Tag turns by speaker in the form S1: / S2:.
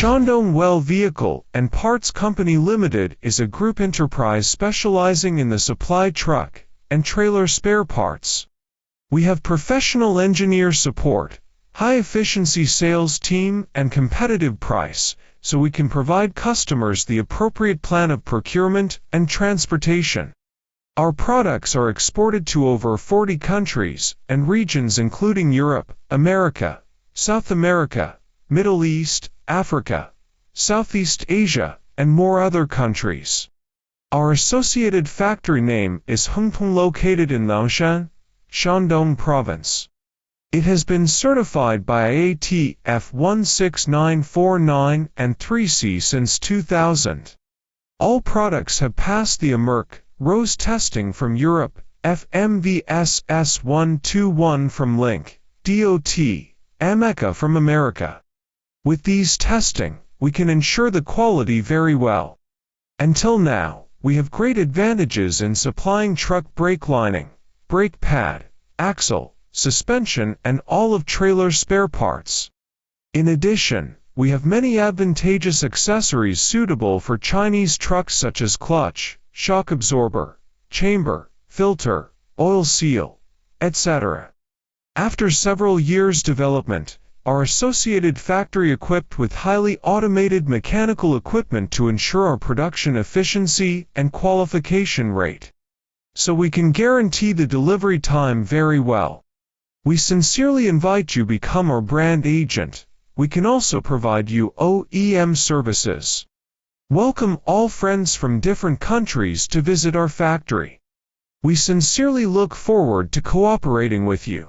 S1: SHANDONG WELLE Vehicle and Parts Company Limited is a group enterprise specializing in the supply truck and trailer spare parts. We have professional engineer support, high-efficiency sales team and competitive price, so we can provide customers the appropriate plan of procurement and transportation. Our products are exported to over 40 countries and regions including Europe, America, South America, Middle East, Africa, Southeast Asia, and more other countries. Our associated factory name is HENGTONG, located in Laoshan, Shandong Province. It has been certified by IATF 16949 and 3C since 2000. All products have passed the AMERC RoHS testing from Europe, FMVSS 121 from Link, DOT, AMECA from America. With these testing, we can ensure the quality very well. Until now, we have great advantages in supplying truck brake lining, brake pad, axle, suspension and all of trailer spare parts. In addition, we have many advantageous accessories suitable for Chinese trucks such as clutch, shock absorber, chamber, filter, oil seal, etc. After several years' development, our associated factory equipped with highly automated mechanical equipment to ensure our production efficiency and qualification rate, so we can guarantee the delivery time very well. We sincerely invite you to become our brand agent. We can also provide you OEM services. Welcome all friends from different countries to visit our factory. We sincerely look forward to cooperating with you.